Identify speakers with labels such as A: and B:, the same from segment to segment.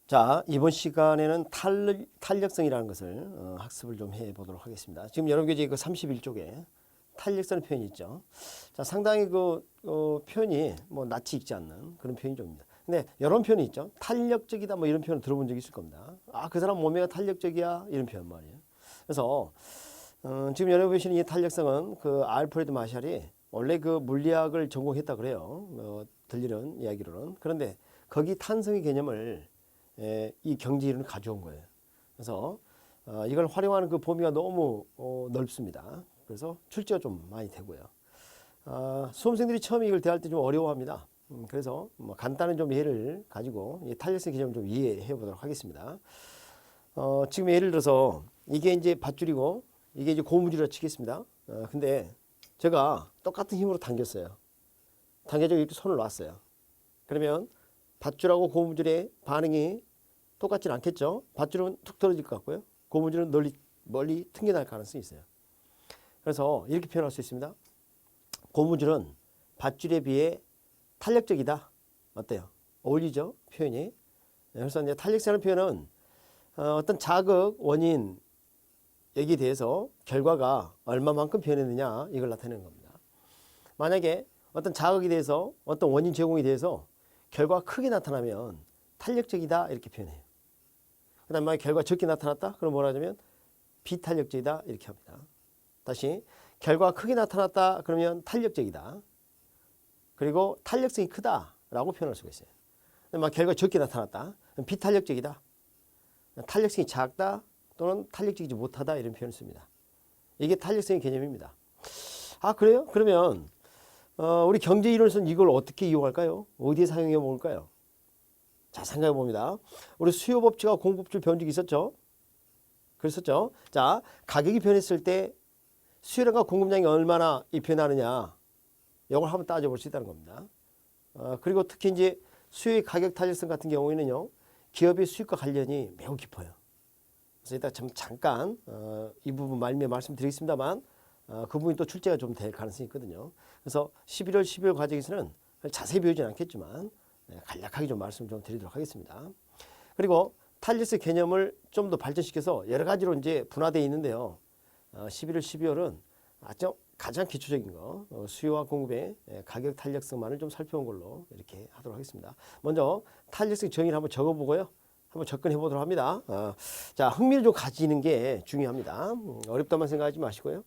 A: 자, 이번 시간에는 탄력성이라는 것을 학습을 좀 해보도록 하겠습니다. 지금 여러분 이제 그 31쪽에 탄력성 표현이 있죠. 자, 상당히 표현이 뭐 낯이 익지 않는 그런 표현이 좀 있습니다. 근데 이런 표현이 있죠. 탄력적이다 뭐 이런 표현을 들어본 적이 있을 겁니다. 아, 그 사람 몸매가 탄력적이야 이런 표현 말이에요. 그래서 지금 여러분 보시는 이 탄력성은 그 알프레드 마샬이 원래 그 물리학을 전공했다 그래요. 들리는 이야기로는. 그런데 거기 탄성의 개념을 이 경제 이론을 가져온 거예요. 그래서 이걸 활용하는 그 범위가 너무 넓습니다. 그래서 출제가 좀 많이 되고요. 수험생들이 처음 이걸 대할 때 좀 어려워합니다. 그래서 뭐 간단한 좀 예를 가지고 이 탄력성 개념을 좀 이해해 보도록 하겠습니다. 지금 예를 들어서 이게 이제 밧줄이고 이게 이제 고무줄이라 치겠습니다. 근데 제가 똑같은 힘으로 당겼어요. 당겨서 이렇게 손을 놨어요. 그러면 밧줄하고 고무줄의 반응이 똑같지는 않겠죠. 밧줄은 툭 떨어질 것 같고요. 고무줄은 멀리 튕겨날 가능성이 있어요. 그래서 이렇게 표현할 수 있습니다. 고무줄은 밧줄에 비해 탄력적이다. 어때요? 어울리죠? 표현이. 그래서 이제 탄력성이라는 표현은 어떤 자극, 원인, 여기에 대해서 결과가 얼마만큼 변했느냐 이걸 나타내는 겁니다. 만약에 어떤 자극에 대해서 어떤 원인 제공에 대해서 결과가 크게 나타나면 탄력적이다 이렇게 표현해요. 그 다음에 만약 결과가 적게 나타났다? 그럼 뭐라 하냐면 비탄력적이다 이렇게 합니다. 다시 결과가 크게 나타났다 그러면 탄력적이다. 그리고 탄력성이 크다라고 표현할 수가 있어요. 만약 결과가 적게 나타났다 그럼 비탄력적이다. 탄력성이 작다 또는 탄력적이지 못하다 이런 표현을 씁니다. 이게 탄력성의 개념입니다. 아 그래요? 그러면 우리 경제 이론에서는 이걸 어떻게 이용할까요? 어디에 사용해 볼까요? 자, 생각해 봅니다. 우리 수요 법칙과 공급 법칙을 배운 적이 있었죠? 그랬었죠? 자, 가격이 변했을 때 수요량과 공급량이 얼마나 변하느냐, 이걸 한번 따져볼 수 있다는 겁니다. 그리고 특히 이제 수요의 가격 탄력성 같은 경우에는요, 기업의 수익과 관련이 매우 깊어요. 그래서 이따 잠깐 이 부분 말씀드리겠습니다만, 그 부분이 또 출제가 좀 될 가능성이 있거든요. 그래서 11월, 12월 과정에서는 자세히 배우지는 않겠지만 간략하게 좀 말씀을 좀 드리도록 하겠습니다. 그리고 탄력성 개념을 좀 더 발전시켜서 여러 가지로 이제 분화되어 있는데요. 11월, 12월은 가장 기초적인 거 수요와 공급의 가격 탄력성만을 좀 살펴본 걸로 이렇게 하도록 하겠습니다. 먼저 탄력성 정의를 한번 적어보고요. 한번 접근해 보도록 합니다. 자, 흥미를 좀 가지는 게 중요합니다. 어렵다만 생각하지 마시고요.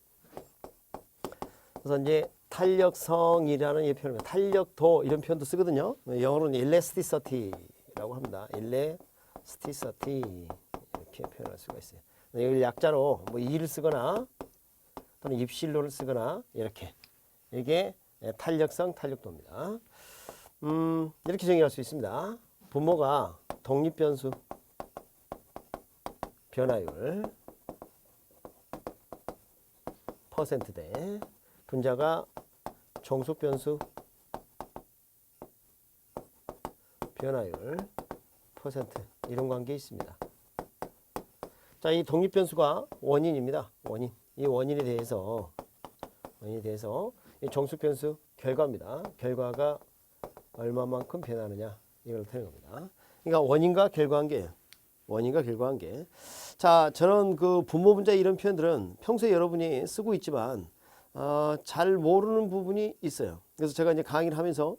A: 그래서 이제 탄력성이라는 이 표현, 탄력도 이런 표현도 쓰거든요. 영어로는 elasticity라고 합니다. elasticity 이렇게 표현할 수가 있어요. 이걸 약자로 뭐 E를 쓰거나 또는 입실로를 쓰거나 이렇게 이게 탄력성, 탄력도입니다. 이렇게 정의할 수 있습니다. 분모가 독립변수 변화율 퍼센트대 분자가 종속변수 변화율 퍼센트 이런 관계에 있습니다. 자, 이 독립변수가 원인입니다. 원인. 이 원인에 대해서 이 종속변수 결과입니다. 결과가 얼마만큼 변하느냐 이걸 나타내는 겁니다. 그러니까 원인과 결과 관계예요. 원인과 결과 관계. 자, 저런 그 분모 분자 이런 표현들은 평소에 여러분이 쓰고 있지만 잘 모르는 부분이 있어요. 그래서 제가 이제 강의를 하면서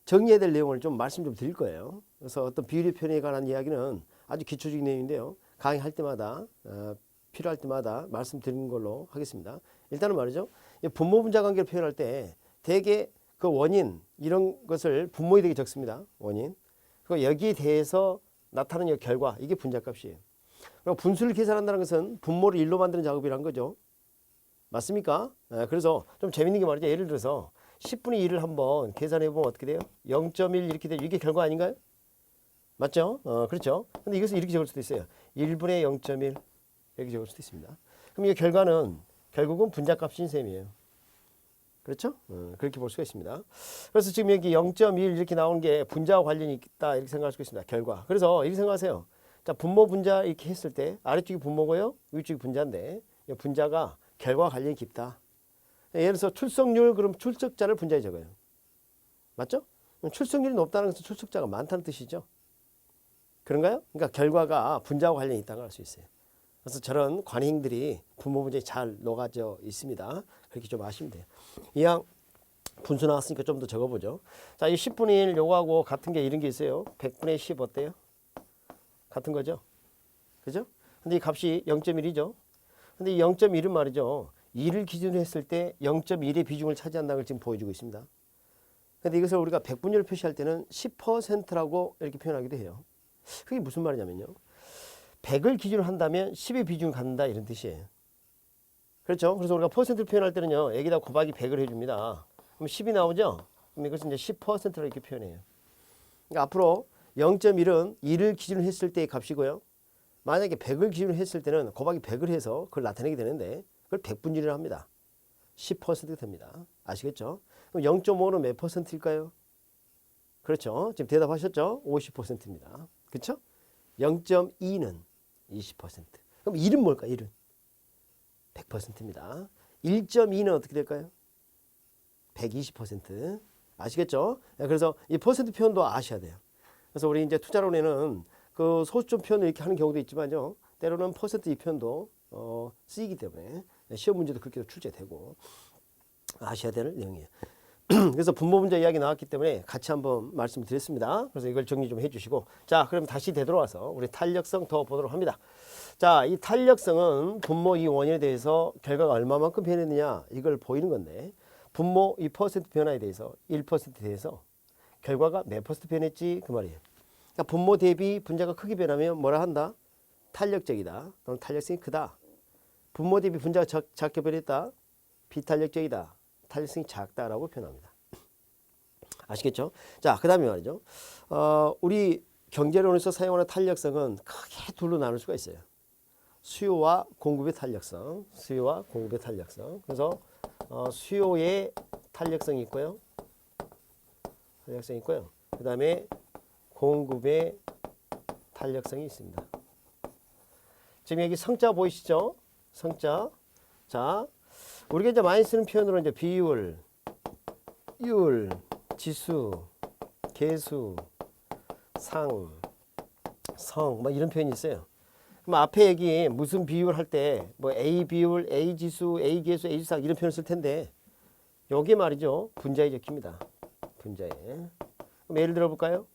A: 정리해야 될 내용을 좀 말씀 좀 드릴 거예요. 그래서 어떤 비율의 표현에 관한 이야기는 아주 기초적인 내용인데요. 강의할 때마다 필요할 때마다 말씀드리는 걸로 하겠습니다. 일단은 말이죠. 분모 분자 관계를 표현할 때 대개 그 원인 이런 것을 분모에 되게 적습니다. 원인. 그리고 여기에 대해서 나타나는 결과 이게 분자값이에요. 그리고 분수를 계산한다는 것은 분모를 1로 만드는 작업이란 거죠. 맞습니까? 그래서 좀 재밌는 게 말이죠. 예를 들어서 10분의 1을 한번 계산해 보면 어떻게 돼요? 0.1 이렇게 돼요. 이게 결과 아닌가요? 맞죠? 그렇죠. 근데 이것을 이렇게 적을 수도 있어요. 1분의 0.1 이렇게 적을 수도 있습니다. 그럼 이 결과는 결국은 분자값인 셈이에요. 그렇죠? 그렇게 볼 수가 있습니다. 그래서 지금 여기 0.1 이렇게 나오는 게 분자와 관련이 있다 이렇게 생각할 수 있습니다. 결과. 그래서 이렇게 생각하세요. 자, 분모 분자 이렇게 했을 때 아래쪽이 분모고요. 위쪽이 분자인데 이 분자가 결과와 관련이 깊다. 예를 들어서 출석률 그럼 출석자를 분자에 적어요. 맞죠? 출석률이 높다는 것은 출석자가 많다는 뜻이죠. 그런가요? 그러니까 결과가 분자와 관련이 있다고 할 수 있어요. 그래서 저런 관행들이 분모 분자에 잘 녹아져 있습니다. 그렇게 좀 아시면 돼요. 이왕 분수 나왔으니까 좀 더 적어보죠. 자, 이 10분의 1 요거하고 같은 게 이런 게 있어요. 100분의 10 어때요? 같은 거죠? 그죠? 근데 이 값이 0.1이죠. 근데 이 0.1은 말이죠. 2를 기준으로 했을 때 0.1의 비중을 차지한다는 걸 지금 보여주고 있습니다. 근데 이것을 우리가 백분율을 표시할 때는 10%라고 이렇게 표현하기도 해요. 그게 무슨 말이냐면요. 100을 기준으로 한다면 10의 비중을 갖는다 이런 뜻이에요. 그렇죠? 그래서 우리가 퍼센트를 표현할 때는요. 여기다 곱하기 100을 해줍니다. 그럼 10이 나오죠? 그럼 이것은 이제 10%로 이렇게 표현해요. 그러니까 앞으로 0.1은 2를 기준으로 했을 때의 값이고요. 만약에 100을 기준으로 했을 때는 곱하기 100을 해서 그걸 나타내게 되는데 그걸 백분율이라 고 합니다. 10% 됩니다. 아시겠죠? 그럼 0.5는 몇 퍼센트일까요? 그렇죠. 지금 대답하셨죠? 50%입니다. 그렇죠? 0.2는 20%. 그럼 1은 뭘까? 1은 100%입니다. 1.2는 어떻게 될까요? 120%. 아시겠죠? 그래서 이 퍼센트 표현도 아셔야 돼요. 그래서 우리 이제 투자론에는 그 소수점 표현을 이렇게 하는 경우도 있지만요. 때로는 퍼센트 이 표현도 쓰이기 때문에 시험 문제도 그렇게 출제되고 아셔야 될 내용이에요. 그래서 분모 분자 이야기 나왔기 때문에 같이 한번 말씀을 드렸습니다. 그래서 이걸 정리 좀 해주시고 자, 그럼 다시 되돌아와서 우리 탄력성 더 보도록 합니다. 자, 이 탄력성은 분모 이 원인에 대해서 결과가 얼마만큼 변했느냐 이걸 보이는 건데 분모 이 퍼센트 변화에 대해서 1%에 대해서 결과가 몇 퍼센트 변했지 그 말이에요. 그러니까 분모 대비 분자가 크게 변하면 뭐라 한다? 탄력적이다. 또는 탄력성이 크다. 분모 대비 분자가 작게 변했다. 비탄력적이다. 탄력성이 작다라고 표현합니다. 아시겠죠? 자, 그 다음에 말이죠. 우리 경제론에서 사용하는 탄력성은 크게 둘로 나눌 수가 있어요. 수요와 공급의 탄력성. 수요와 공급의 탄력성. 그래서 수요의 탄력성이 있고요. 탄력성이 있고요. 그 다음에 공급의 탄력성이 있습니다. 지금 여기 성자 보이시죠? 성자. 자, 우리가 이제 많이 쓰는 표현으로 이제 비율, 율, 지수, 계수, 상, 성, 뭐 이런 표현이 있어요. 그럼 앞에 여기 무슨 비율 할 때 뭐 A 비율, A 지수, A 계수, A 지수상 이런 표현을 쓸 텐데 여기 말이죠. 분자에 적힙니다. 분자에. 그럼 예를 들어 볼까요?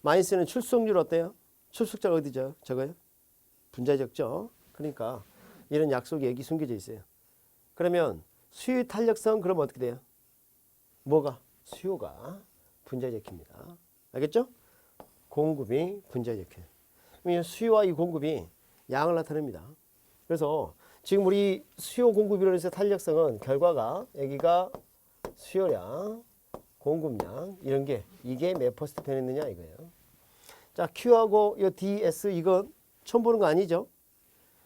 A: 많이 쓰는 출석률 어때요? 출석자가 어디죠? 저거요? 분자에 적죠. 그러니까 이런 약속이 여기 숨겨져 있어요. 그러면 수요 탄력성 그러면 어떻게 돼요? 뭐가? 수요가 분자에 적힙니다. 알겠죠? 공급이 분자에 적혀요. 그럼 수요와 이 공급이 양을 나타냅니다. 그래서 지금 우리 수요 공급이로 해서 탄력성은 결과가 여기가 수요량, 공급량 이런 게 이게 몇 퍼센트 변했느냐 이거예요. 자, Q하고 이 DS 이건 처음 보는 거 아니죠?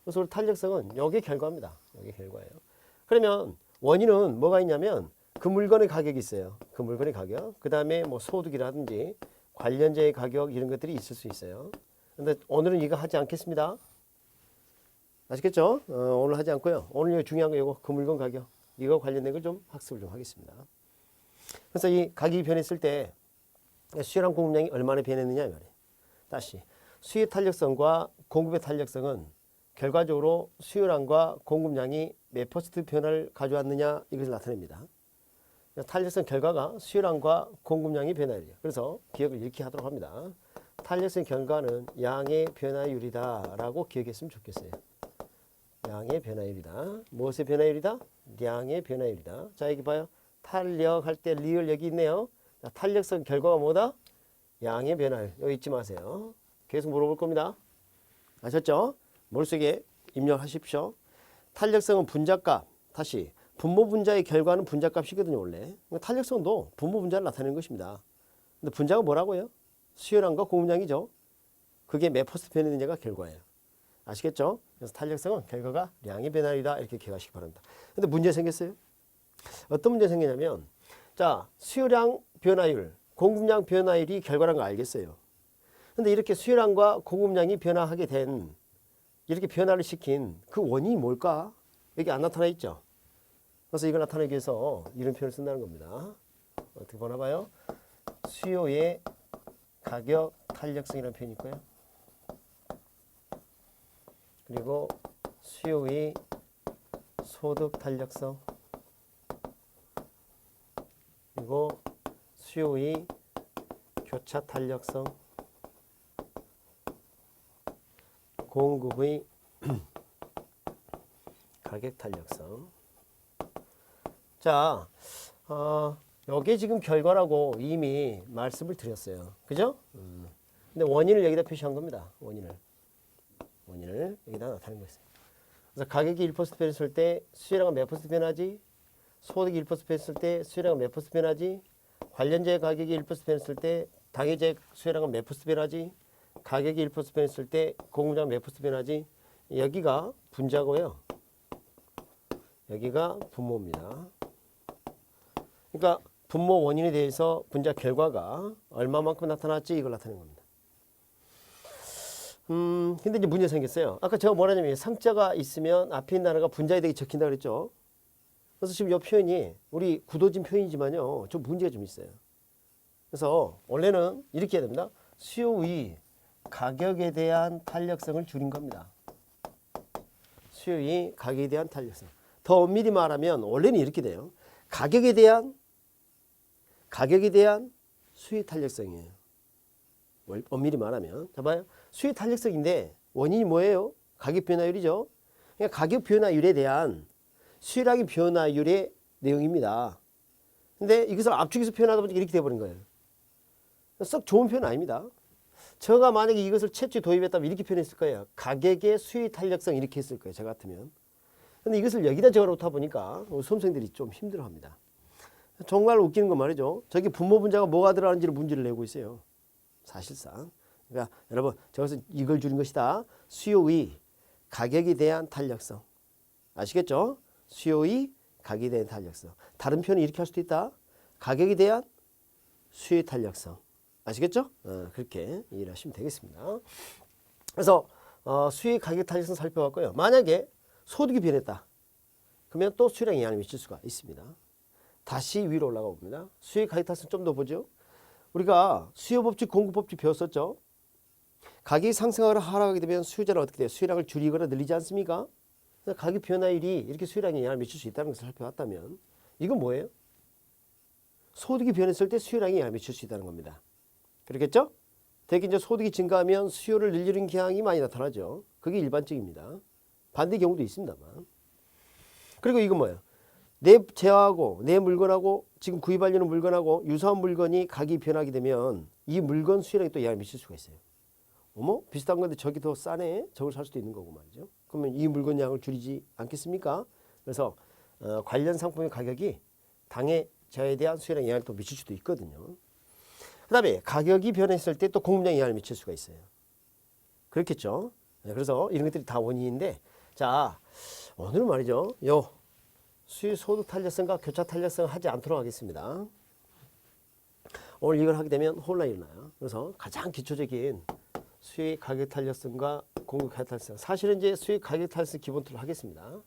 A: 그래서 우리 탄력성은 여기 결과입니다. 여기 결과예요. 그러면 원인은 뭐가 있냐면 그 물건의 가격이 있어요. 그 물건의 가격. 그 다음에 뭐 소득이라든지 관련자의 가격 이런 것들이 있을 수 있어요. 근데 오늘은 이거 하지 않겠습니다. 아시겠죠? 오늘 하지 않고요. 오늘 중요한 거 이거 그 물건 가격 이거 관련된 걸 좀 학습을 좀 하겠습니다. 그래서 이 가격이 변했을 때 수요랑 공급량이 얼마나 변했느냐 이 말이에요. 다시 수요 탄력성과 공급의 탄력성은 결과적으로 수요량과 공급량이 몇 퍼센트 변화를 가져왔느냐 이것을 나타냅니다. 탄력성 결과가 수요량과 공급량의 변화율이에요. 그래서 기억을 이렇게 하도록 합니다. 탄력성 결과는 양의 변화율이다 라고 기억했으면 좋겠어요. 양의 변화율이다. 무엇의 변화율이다? 양의 변화율이다. 자, 여기 봐요. 탄력할 때 리을 여기 있네요. 자, 탄력성 결과가 뭐다? 양의 변화율. 여기 잊지 마세요. 계속 물어볼 겁니다. 아셨죠? 머릿속에 입력하십시오. 탄력성은 분자값. 다시 분모 분자의 결과는 분자값이거든요. 원래. 탄력성도 분모 분자를 나타내는 것입니다. 근데 분자가 뭐라고요? 수요량과 공급량이죠. 그게 몇 퍼센트 변했느냐가 결과예요. 아시겠죠? 그래서 탄력성은 결과가 양의 변화율이다. 이렇게 기억하시기 바랍니다. 근데 문제 생겼어요. 어떤 문제 생기냐면 자, 수요량 변화율, 공급량 변화율이 결과라는 거 알겠어요. 근데 이렇게 수요량과 공급량이 변화하게 된 이렇게 변화를 시킨 그 원인이 뭘까? 여기 안 나타나 있죠. 그래서 이걸 나타내기 위해서 이런 표현을 쓴다는 겁니다. 어떻게 보나 봐요? 수요의 가격 탄력성이라는 표현이 있고요. 그리고 수요의 소득 탄력성, 그리고 수요의 교차 탄력성, 공급의 가격 탄력성. 자, 여기 지금 결과라고 이미 말씀을 드렸어요. 그죠? 근데 원인을 여기다 표시한 겁니다. 원인을 여기다 나타낸 거였어요. 그래서 가격이 1% 변했을 때 수요량은 몇 퍼센트 변하지? 소득이 1% 변했을 때 수요량은 몇 퍼센트 변하지? 관련재 가격이 1% 변했을 때 당해재 수요량은 몇 퍼센트 변하지? 가격이 1% 변했을 때 공급량은 몇 퍼센트 변하지? 여기가 분자고요. 여기가 분모입니다. 그러니까 분모 원인에 대해서 분자 결과가 얼마만큼 나타났지? 이걸 나타낸 겁니다. 근데 이제 문제 생겼어요. 아까 제가 뭐라냐면 상자가 있으면 앞에 있는 단어가 분자에 대해 적힌다 그랬죠. 그래서 지금 이 표현이 우리 굳어진 표현이지만요, 좀 문제가 좀 있어요. 그래서 원래는 이렇게 해야 됩니다. 수요의 가격에 대한 탄력성을 줄인 겁니다. 수요의 가격에 대한 탄력성. 더 엄밀히 말하면 원래는 이렇게 돼요. 가격에 대한 수요 탄력성이에요. 엄밀히 말하면. 자 봐요. 수요 탄력성인데 원인이 뭐예요? 가격 변화율이죠. 그러니까 가격 변화율에 대한 수요량의 변화율의 내용입니다. 근데 이것을 압축해서 표현하다 보니까 이렇게 돼버린 거예요. 썩 좋은 표현 아닙니다. 제가 만약에 이것을 채취 도입했다면 이렇게 표현했을 거예요. 가격의 수요 탄력성 이렇게 했을 거예요. 저 같으면. 근데 이것을 여기다 적어놓다 보니까 수험생들이 좀 힘들어합니다. 정말 웃기는 건 말이죠. 저기 분모 분자가 뭐가 들어가는지를 문제를 내고 있어요. 사실상. 그러니까 여러분 저것은 이걸 줄인 것이다. 수요의 가격에 대한 탄력성. 아시겠죠? 수요의 가격에 대한 탄력성. 다른 표현은 이렇게 할 수도 있다. 가격에 대한 수요의 탄력성. 아시겠죠? 그렇게 이해를 하시면 되겠습니다. 그래서 수요의 가격 탄력성 살펴봤고요. 만약에 소득이 변했다. 그러면 또 수요량에 영향을 미칠 수가 있습니다. 다시 위로 올라가 봅니다. 수요의 가격 탄력성 좀 더 보죠. 우리가 수요법칙, 공급법칙 배웠었죠. 가격이 상승하거나 하락하게 되면 수요자는 어떻게 돼요? 수요량을 줄이거나 늘리지 않습니까? 가격 변화율이 이렇게 수요량에 영향을 미칠 수 있다는 것을 살펴봤다면 이건 뭐예요? 소득이 변했을 때 수요량에 영향을 미칠 수 있다는 겁니다. 그렇겠죠? 대개 이제 소득이 증가하면 수요를 늘리는 경향이 많이 나타나죠. 그게 일반적입니다. 반대 경우도 있습니다만. 그리고 이건 뭐예요? 내 재화하고 내 물건하고 지금 구입하려는 물건하고 유사한 물건이 가격이 변하게 되면 이 물건 수요량에 또 영향을 미칠 수가 있어요. 어머? 비슷한 건데 저기 더 싸네? 저걸 살 수도 있는 거고 말이죠. 그러면 이 물건 양을 줄이지 않겠습니까? 그래서 관련 상품의 가격이 당해 재화에 대한 수요량에 영향을 또 미칠 수도 있거든요. 그 다음에 가격이 변했을 때 또 공급량에 영향을 미칠 수가 있어요. 그렇겠죠? 네, 그래서 이런 것들이 다 원인인데 자 오늘은 말이죠. 요 수요 소득 탄력성과 교차 탄력성 하지 않도록 하겠습니다. 오늘 이걸 하게 되면 혼란이 일어나요. 그래서 가장 기초적인 수요 가격 탄력성과 공급 가격 탄력성. 사실은 이제 수요 가격 탄력성 기본 툴을 하겠습니다.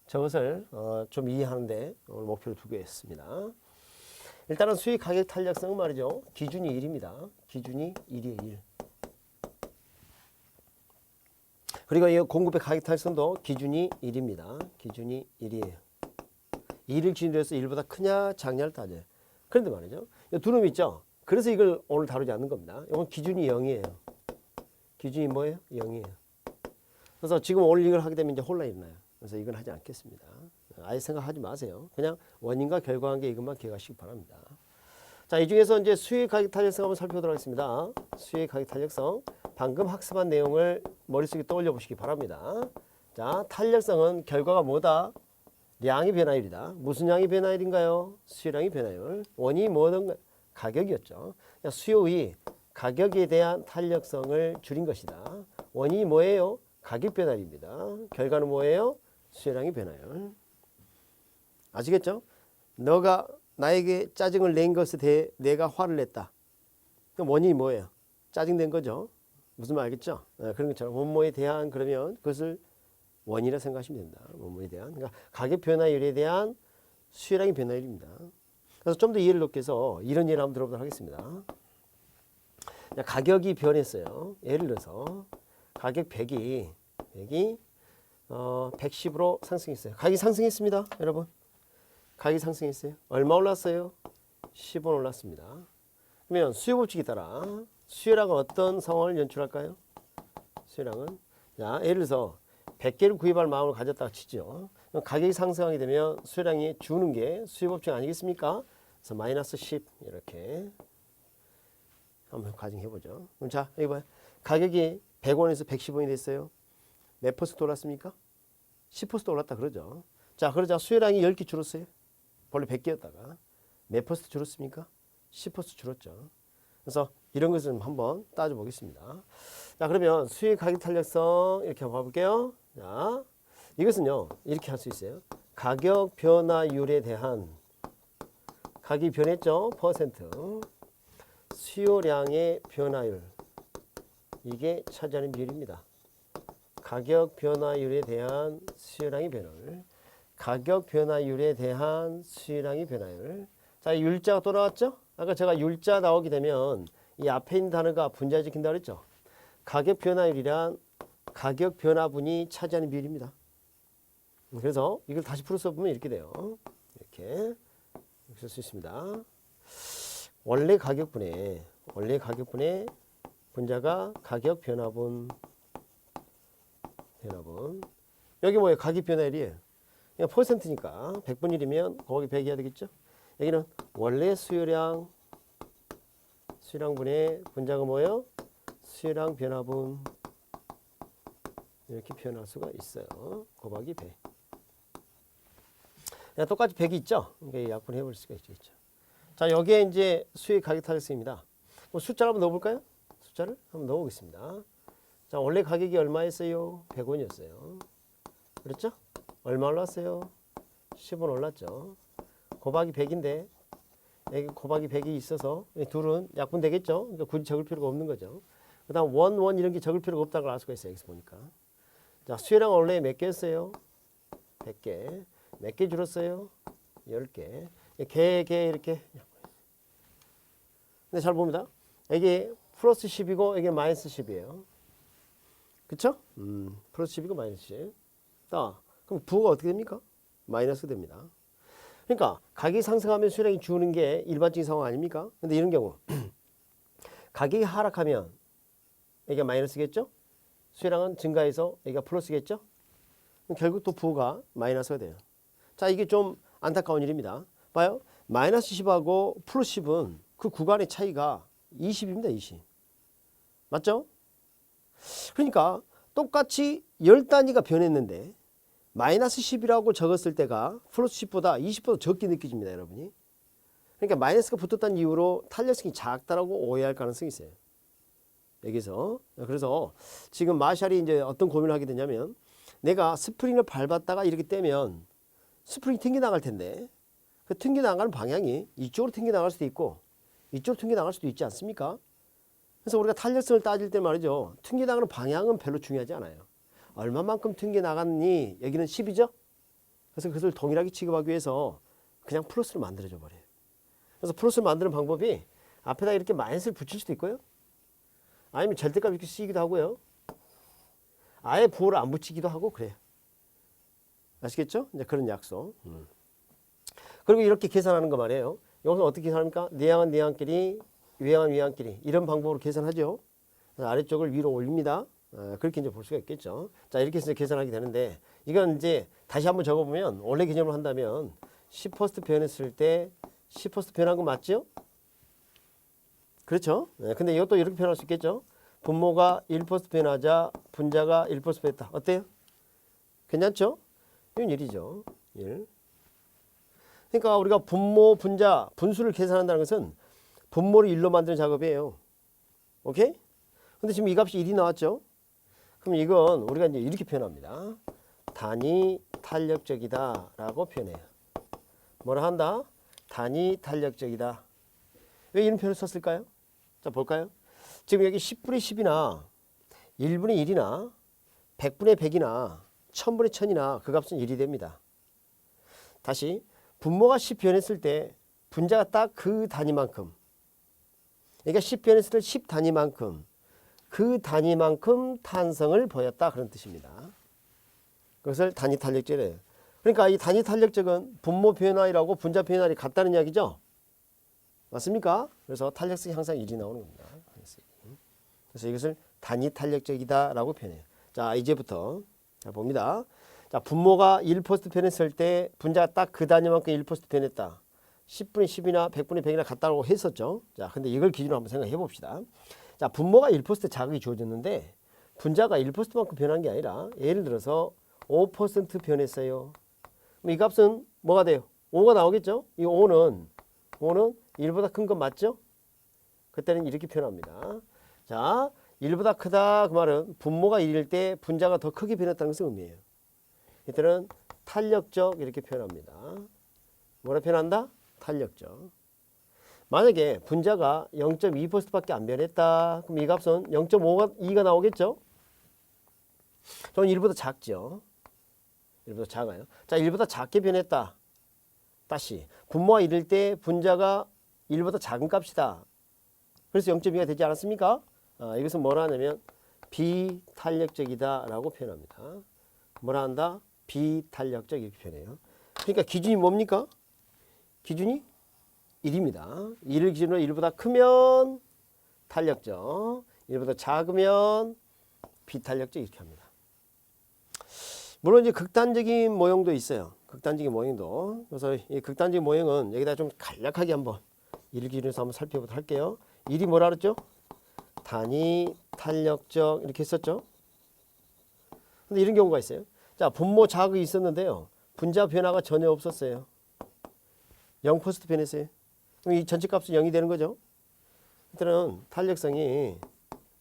A: 저것을 좀 이해하는데 오늘 목표를 두고 있습니다. 일단은 수요 가격 탄력성은 말이죠. 기준이 1입니다. 기준이 1이에요. 1. 그리고 이 공급의 가격 탄력성도 기준이 1입니다. 기준이 1이에요. 2를 기준으로 해서 1보다 크냐 작냐를 따져요. 그런데 말이죠. 이 두 놈 있죠. 그래서 이걸 오늘 다루지 않는 겁니다. 이건 기준이 0이에요. 기준이 뭐예요? 0이에요. 그래서 지금 오늘 이걸 하게 되면 이제 혼란이 일어나요. 그래서 이건 하지 않겠습니다. 아예 생각하지 마세요. 그냥 원인과 결과 관계 이것만 기억하시기 바랍니다. 자, 이 중에서 이제 수요 가격 탄력성 한번 살펴보도록 하겠습니다. 수요 가격 탄력성. 방금 학습한 내용을 머릿속에 떠올려 보시기 바랍니다. 자, 탄력성은 결과가 뭐다? 량의 변화율이다. 무슨 양의 변화율인가요? 수요량의 변화율. 원인이 뭐든 가격이었죠. 수요의 가격에 대한 탄력성을 줄인 것이다. 원인이 뭐예요? 가격 변화율입니다. 결과는 뭐예요? 수요량의 변화율. 아시겠죠? 너가 나에게 짜증을 낸 것에 대해 내가 화를 냈다. 그럼 원인이 뭐예요? 짜증낸 거죠. 무슨 말 알겠죠? 그런 것처럼 원모에 대한 그러면 그것을 원인이라 생각하시면 된다. 원모에 대한. 그러니까 가격 변화율에 대한 수요량의 변화율입니다. 그래서 좀 더 이해를 돕기 위해서 이런 예를 한번 들어보도록 하겠습니다. 가격이 변했어요. 예를 들어서 가격 100이 여기 110으로 상승했어요. 가격이 상승했습니다. 여러분. 가격이 상승했어요. 얼마 올랐어요? 10원 올랐습니다. 그러면 수요 법칙에 따라 수요량은 어떤 상황을 연출할까요? 수요량은 자, 예를 들어서 100개를 구입할 마음을 가졌다가 치죠. 가격이 상승하게 되면 수요량이 주는 게 수요 법칙 아니겠습니까? 그래서 마이너스 10 이렇게 한번 가정해 보죠. 그럼 자, 여기 봐요. 가격이 100원에서 110원이 됐어요. 몇 퍼센트 올랐습니까? 10% 올랐다 그러죠. 자, 그러자 수요량이 10개 줄었어요. 원래 100개였다가 몇 퍼센트 줄었습니까? 10% 줄었죠. 그래서 이런 것을 한번 따져 보겠습니다. 자, 그러면 수요 가격 탄력성 이렇게 한번 봐볼게요. 자, 이것은요 이렇게 할 수 있어요. 가격 변화율에 대한 가격이 변했죠. 퍼센트 수요량의 변화율 이게 차지하는 비율입니다. 가격 변화율에 대한 수요량의 변화율 가격 변화율에 대한 수요량의 변화율. 자, 율자가 또 나왔죠? 아까 제가 율자 나오게 되면 이 앞에 있는 단어가 분자시킨다 그랬죠? 가격 변화율이란 가격 변화분이 차지하는 비율입니다. 그래서 이걸 다시 풀어서 보면 이렇게 돼요. 이렇게 쓸 수 있습니다. 원래 가격분의 분자가 가격 변화분 여기 뭐예요? 가격 변화율이에요. 그냥 퍼센트니까 100분의 1이면 거기 100 해야 되겠죠? 여기는 원래 수요량분의 분자가 뭐예요? 수요량 변화분 이렇게 표현할 수가 있어요. 곱하기 100. 그냥 똑같이 100이 있죠? 이게 약분해 볼 수가 있겠죠. 자, 여기에 이제 수요 가격 탄력성입니다. 숫자를 한번 넣어볼까요? 숫자를 한번 넣어보겠습니다. 자, 원래 가격이 얼마였어요? 100원이었어요. 그렇죠? 얼마 올랐어요? 10원 올랐죠. 곱하기 100인데 여기 곱하기 100이 있어서 이 둘은 약분 되겠죠? 그러니까 굳이 적을 필요가 없는 거죠. 그 다음 원 이런 게 적을 필요가 없다고 알 수가 있어요. 여기서 보니까. 자, 수요량 원래 몇 개였어요? 100개. 몇 개 줄었어요? 10개. 개 이렇게. 근데 잘 봅니다. 이게 플러스 10이고 이게 마이너스 10이에요. 그쵸? 플러스 10이고 마이너스 10. 자, 그럼 부호가 어떻게 됩니까? 마이너스 됩니다. 그러니까 가격이 상승하면 수요량이 주는 게 일반적인 상황 아닙니까? 근데 이런 경우 가격이 하락하면 여기가 마이너스겠죠? 수요량은 증가해서 여기가 플러스겠죠? 결국 또 부호가 마이너스가 돼요. 자, 이게 좀 안타까운 일입니다. 봐요. 마이너스 10하고 플러스 10은 그 구간의 차이가 20입니다. 20. 맞죠? 그러니까 똑같이 10단위가 변했는데 마이너스 10이라고 적었을 때가 플러스 10보다 20보다 적게 느껴집니다. 여러분이. 그러니까 마이너스가 붙었다는 이유로 탄력성이 작다라고 오해할 가능성이 있어요. 여기서. 그래서 지금 마샬이 이제 어떤 고민을 하게 되냐면 내가 스프링을 밟았다가 이렇게 떼면 스프링이 튕겨나갈 텐데 그 튕겨나가는 방향이 이쪽으로 튕겨나갈 수도 있고 이쪽으로 튕겨나갈 수도 있지 않습니까? 그래서 우리가 탄력성을 따질 때 말이죠. 튕겨나가는 방향은 별로 중요하지 않아요. 얼마만큼 튕겨나갔니? 여기는 10이죠? 그래서 그것을 동일하게 취급하기 위해서 그냥 플러스를 만들어줘 버려요. 그래서 플러스를 만드는 방법이 앞에다 이렇게 마이너스를 붙일 수도 있고요. 아니면 절대값 이렇게 쓰기도 하고요. 아예 부호를 안 붙이기도 하고 그래요. 아시겠죠? 이제 그런 약속. 그리고 이렇게 계산하는 거 말이에요. 여기서 어떻게 계산합니까? 내항은 내항끼리, 외항은 외항끼리 이런 방법으로 계산하죠. 아래쪽을 위로 올립니다. 그렇게 이제 볼 수가 있겠죠. 자, 이렇게 해서 계산하게 되는데 이건 이제 다시 한번 적어보면 원래 개념으로 한다면 10% 변했을 때 10% 변한 거 맞죠? 그렇죠? 근데 이것도 이렇게 표현할 수 있겠죠. 분모가 1% 변하자 분자가 1% 변했다. 어때요? 괜찮죠? 이건 1이죠. 1. 그러니까 우리가 분모, 분자, 분수를 계산한다는 것은 분모를 1로 만드는 작업이에요. 오케이? 근데 지금 이 값이 1이 나왔죠? 그럼 이건 우리가 이제 이렇게 표현합니다. 단위 탄력적이다 라고 표현해요. 뭐라 한다? 단위 탄력적이다. 왜 이런 표현을 썼을까요? 자, 볼까요? 지금 여기 10분의 10이나 1분의 1이나 100분의 100이나 1000분의 1000이나 그 값은 1이 됩니다. 다시 분모가 10 변했을 때 분자가 딱 그 단위만큼, 그러니까 10 변했을 때 10 단위만큼 그 단위만큼 탄성을 보였다 그런 뜻입니다. 그것을 단위 탄력적이래요. 그러니까 이 단위 탄력적은 분모 변화율하고 분자 변화율이 같다는 이야기죠. 맞습니까? 그래서 탄력성이 항상 1이 나오는 겁니다. 그래서 이것을 단위 탄력적이다라고 표현해요. 자, 이제부터 자, 봅니다. 자, 분모가 1% 변했을 때 분자가 딱 그 단위만큼 1% 변했다. 10분의 10이나 100분의 100이나 같다고 했었죠. 자, 근데 이걸 기준으로 한번 생각해 봅시다. 자, 분모가 1% 자극이 주어졌는데 분자가 1%만큼 변한 게 아니라 예를 들어서 5% 변했어요. 그럼 이 값은 뭐가 돼요? 5가 나오겠죠? 이 5는 1보다 큰 건 맞죠? 그때는 이렇게 표현합니다. 자, 1보다 크다 그 말은 분모가 1일 때 분자가 더 크게 변했다는 것을 의미해요. 이때는 탄력적 이렇게 표현합니다. 뭐라 표현한다? 탄력적. 만약에 분자가 0.2%밖에 안 변했다. 그럼 이 값은 0.2가 나오겠죠? 저는 1보다 작죠. 1보다 작아요. 자, 1보다 작게 변했다. 다시 분모가 1일 때 분자가 1보다 작은 값이다. 그래서 0.2가 되지 않았습니까? 이것은 뭐라 하냐면 비탄력적이다 라고 표현합니다. 뭐라 한다? 비탄력적 이렇게 표현해요. 그러니까 기준이 뭡니까? 기준이 1입니다. 1을 기준으로 1보다 크면 탄력적, 1보다 작으면 비탄력적 이렇게 합니다. 물론 이제 극단적인 모형도 있어요. 극단적인 모형도. 그래서 이 극단적인 모형은 여기다 좀 간략하게 한번 1을 기준으로 한번 살펴보도록 할게요. 1이 뭐라 그랬죠? 단위 탄력적 이렇게 했었죠. 근데 이런 경우가 있어요. 자, 분모 자극이 있었는데요. 분자 변화가 전혀 없었어요. 0% 변했어요. 그럼 이 전체 값은 0이 되는 거죠. 이때는 탄력성이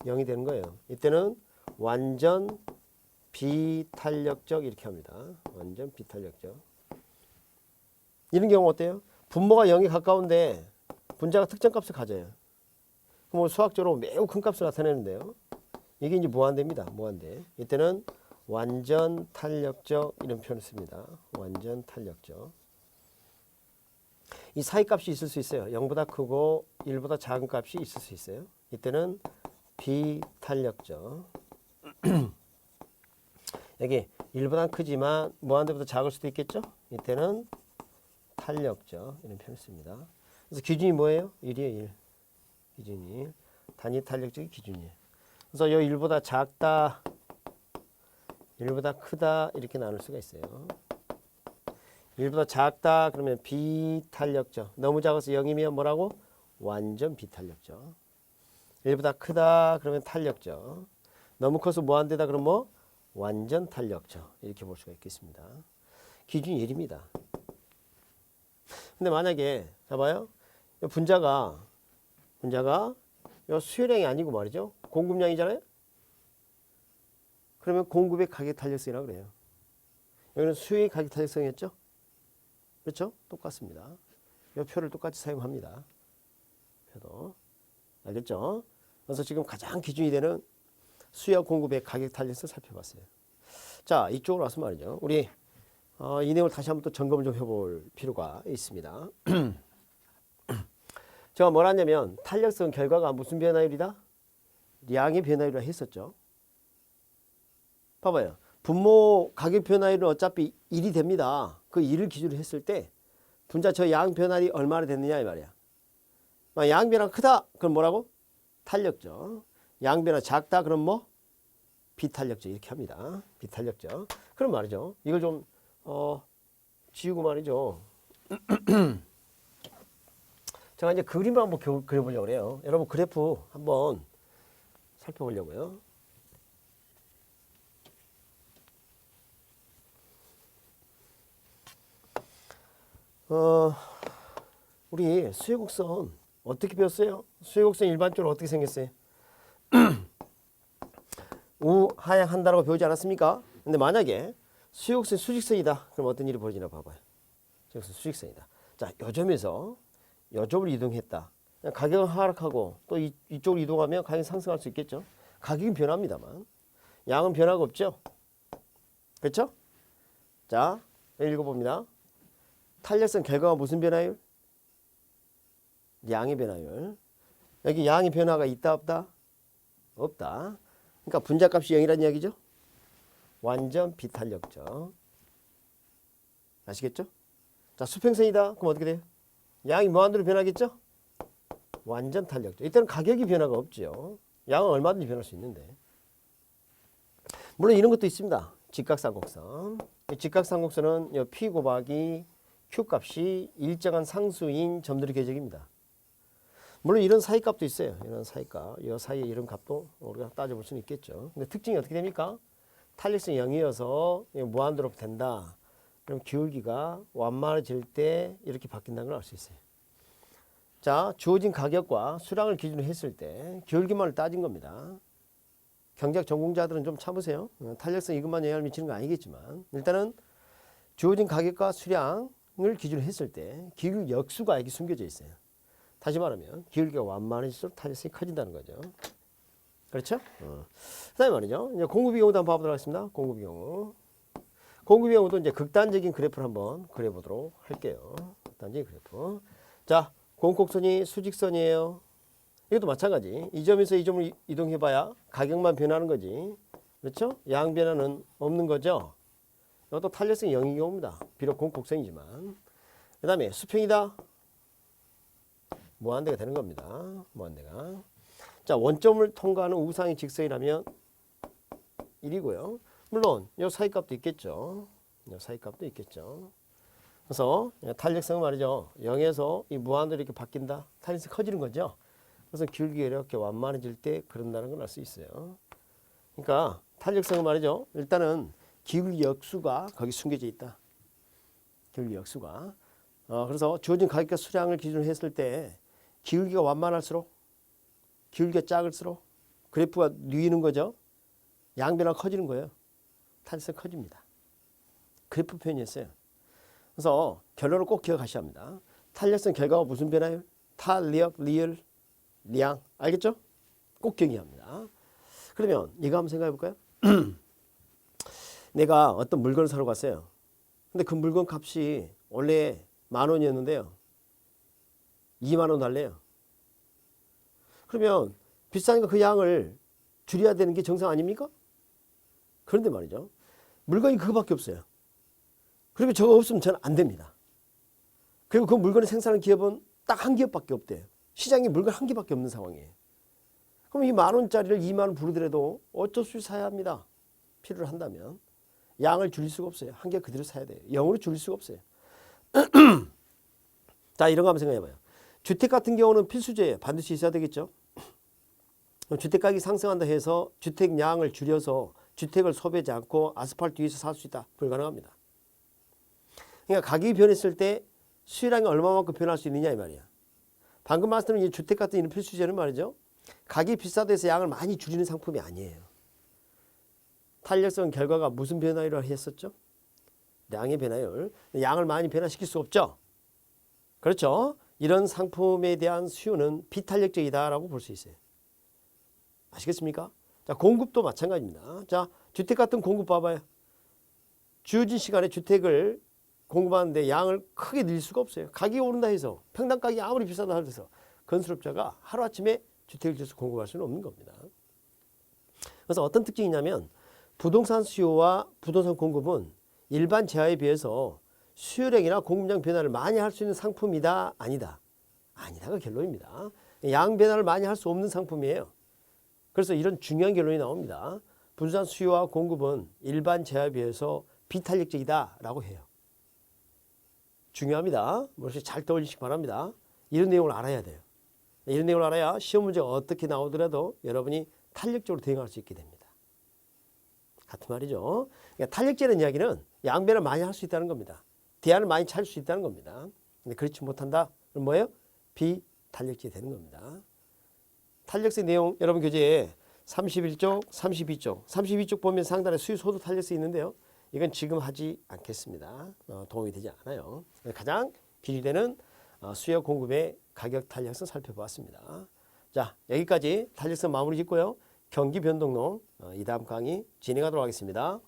A: 0이 되는 거예요. 이때는 완전 비탄력적 이렇게 합니다. 완전 비탄력적. 이런 경우 어때요? 분모가 0에 가까운데 분자가 특정 값을 가져요. 그럼 수학적으로 매우 큰 값을 나타내는데요. 이게 이제 무한대입니다. 무한대. 이때는 완전 탄력적 이런 표현을 씁니다. 완전 탄력적. 이 사이 값이 있을 수 있어요. 0보다 크고 1보다 작은 값이 있을 수 있어요. 이때는 비탄력적. 여기 1보다 크지만 무한대보다 작을 수도 있겠죠. 이때는 탄력적 이런 표현을 씁니다. 그래서 기준이 뭐예요? 1이에요. 1. 기준이 1. 단위 탄력적이 기준이에요. 그래서 이 1보다 작다, 1보다 크다 이렇게 나눌 수가 있어요. 1보다 작다 그러면 비탄력적. 너무 작아서 0이면 뭐라고? 완전 비탄력적. 1보다 크다 그러면 탄력적. 너무 커서 무한대다 그러면 뭐? 완전 탄력적. 이렇게 볼 수가 있겠습니다. 기준이 1입니다. 근데 만약에 봐봐요. 분자가 수요량이 아니고 말이죠. 공급량이잖아요. 그러면 공급의 가격 탄력성이라고 그래요. 여기는 수요의 가격 탄력성이었죠. 그렇죠? 똑같습니다. 이 표를 똑같이 사용합니다. 표도. 알겠죠? 그래서 지금 가장 기준이 되는 수요 공급의 가격 탄력성을 살펴봤어요. 자, 이쪽으로 와서 말이죠. 우리 이 내용을 다시 한번 또 점검을 좀 해볼 필요가 있습니다. 제가 뭐라 하냐면 탄력성 결과가 무슨 변화율이다? 양의 변화율이라 했었죠. 봐봐요. 분모 가격 변화율은 어차피 1이 됩니다. 그 1을 기준으로 했을 때 분자 저 양 변화율이 얼마나 됐느냐 이 말이야. 양 변화가 크다. 그럼 뭐라고? 탄력적. 양 변화 작다. 그럼 뭐? 비탄력적 이렇게 합니다. 비탄력적. 그럼 말이죠. 이걸 좀 지우고 말이죠. 제가 이제 그림을 한번 그려보려고 그래요. 여러분 그래프 한번 살펴보려고요. 우리 수요곡선 어떻게 배웠어요? 수요곡선 일반적으로 어떻게 생겼어요? 우하향한다라고 배우지 않았습니까? 근데 만약에 수요곡선이 수직선이다. 그럼 어떤 일이 벌어지나 봐봐요. 수직선이다. 자, 요 점에서 요 점을 이동했다. 가격은 하락하고 또 이쪽으로 이동하면 가격이 상승할 수 있겠죠. 가격은 변합니다만 양은 변화가 없죠. 그렇죠? 자, 읽어봅니다. 탄력성 결과가 무슨 변화율? 양의 변화율. 여기 양의 변화가 있다 없다? 없다. 그러니까 분자값이 0이라는 이야기죠. 완전 비탄력적. 아시겠죠? 자, 수평선이다. 그럼 어떻게 돼요? 양이 무한대로 변하겠죠? 완전 탄력적. 이때는 가격이 변화가 없죠. 양은 얼마든지 변할 수 있는데. 물론 이런 것도 있습니다. 직각삼곡선. 직각삼곡선은 P 곱하기 Q 값이 일정한 상수인 점들의 궤적입니다. 물론 이런 사이값도 있어요. 이런 사이값. 이 사이에 이런 값도 우리가 따져볼 수는 있겠죠. 근데 특징이 어떻게 됩니까? 탄력성이 0이어서 무한대로 된다. 그럼 기울기가 완만해질 때 이렇게 바뀐다는 걸 알 수 있어요. 자, 주어진 가격과 수량을 기준으로 했을 때 기울기만을 따진 겁니다. 경제학 전공자들은 좀 참으세요. 탄력성 이것만 영향을 미치는 건 아니겠지만 일단은 주어진 가격과 수량을 기준으로 했을 때 기울기 역수가 여기 숨겨져 있어요. 다시 말하면 기울기가 완만해질수록 탄력성이 커진다는 거죠. 그렇죠? 그다음에 말이죠. 이제 공급의 경우도 한번 봐보도록 하겠습니다. 공급의 경우. 공급의 경우도 이제 극단적인 그래프를 한번 그려보도록 할게요. 극단적인 그래프. 자, 공곡선이 수직선이에요. 이것도 마찬가지. 이 점에서 이 점을 이동해봐야 가격만 변하는 거지. 그렇죠? 양 변화는 없는 거죠. 이것도 탄력성이 0인 경우입니다. 비록 공곡선이지만. 그 다음에 수평이다. 무한대가 되는 겁니다. 무한대가. 자, 원점을 통과하는 우상의 직선이라면 1이고요. 물론 이 사이값도 있겠죠. 이 사이값도 있겠죠. 그래서 탄력성은 말이죠. 0에서 이 무한대로 이렇게 바뀐다. 탄력성이 커지는 거죠. 그래서 기울기가 이렇게 완만해질 때 그런다는 걸 알 수 있어요. 그러니까 탄력성은 말이죠. 일단은 기울기 역수가 거기 숨겨져 있다. 기울기 역수가. 그래서 주어진 가격과 수량을 기준으로 했을 때 기울기가 완만할수록 기울기가 작을수록 그래프가 누이는 거죠. 양변화가 커지는 거예요. 탄력성이 커집니다. 그래프 표현이었어요. 그래서 결론을 꼭 기억하셔야 합니다. 탄력성 결과가 무슨 변화예요? 탄력, 리을, 량. 알겠죠? 꼭 기억해야 합니다. 그러면 이거 한번 생각해 볼까요? 내가 어떤 물건을 사러 갔어요. 근데 그 물건 값이 원래 10,000원이었는데요. 20,000원 달래요. 그러면 비싸니까 그 양을 줄여야 되는 게 정상 아닙니까? 그런데 말이죠. 물건이 그거밖에 없어요. 그리고 저거 없으면 저는 안 됩니다. 그리고 그 물건을 생산하는 기업은 딱 한 기업밖에 없대요. 시장에 물건 한 개밖에 없는 상황이에요. 그럼 이 10,000원짜리를 20,000원 부르더라도 어쩔 수 없이 사야 합니다. 필요를 한다면. 양을 줄일 수가 없어요. 한 개 그대로 사야 돼요. 0으로 줄일 수가 없어요. 자, 이런 거 한번 생각해 봐요. 주택 같은 경우는 필수제예요. 반드시 있어야 되겠죠. 주택 가격이 상승한다 해서 주택량을 줄여서 주택을 소비하지 않고 아스팔트 위에서 살 수 있다. 불가능합니다. 그러니까 가격이 변했을 때 수요량이 얼마만큼 변할 수 있느냐 이 말이야. 방금 말씀드린 이 주택 같은 이런 필수제는 말이죠. 가격이 비싸다 해서 양을 많이 줄이는 상품이 아니에요. 탄력성 결과가 무슨 변화율을 했었죠? 양의 변화율. 양을 많이 변화시킬 수 없죠. 그렇죠. 이런 상품에 대한 수요는 비탄력적이다라고 볼 수 있어요. 아시겠습니까? 자, 공급도 마찬가지입니다. 자, 주택 같은 공급 봐봐요. 주어진 시간에 주택을 공급하는데 양을 크게 늘릴 수가 없어요. 가격이 오른다 해서 평당 가격이 아무리 비싸다 해서 건설업자가 하루아침에 주택을 지어서 공급할 수는 없는 겁니다. 그래서 어떤 특징이냐면 부동산 수요와 부동산 공급은 일반 재화에 비해서 수요량이나 공급량 변화를 많이 할 수 있는 상품이다? 아니다? 아니다가 결론입니다. 양 변화를 많이 할 수 없는 상품이에요. 그래서 이런 중요한 결론이 나옵니다. 부동산 수요와 공급은 일반 재화에 비해서 비탄력적이다라고 해요. 중요합니다. 머릿속에 잘 떠올리시기 바랍니다. 이런 내용을 알아야 돼요. 이런 내용을 알아야 시험 문제가 어떻게 나오더라도 여러분이 탄력적으로 대응할 수 있게 됩니다. 같은 말이죠. 그러니까 탄력적인 이야기는 양변을 많이 할 수 있다는 겁니다. 대안을 많이 찾을 수 있다는 겁니다. 근데 그렇지 못한다. 그럼 뭐예요? 비탄력적이 되는 겁니다. 탄력성 내용 여러분 교재에 31쪽, 32쪽, 32쪽 보면 상단에 수요 소득 탄력성이 있는데요. 이건 지금 하지 않겠습니다. 도움이 되지 않아요. 가장 기준되는 수요 공급의 가격 탄력성 살펴보았습니다. 자, 여기까지 탄력성 마무리 짓고요. 경기 변동론 이 다음 강의 진행하도록 하겠습니다.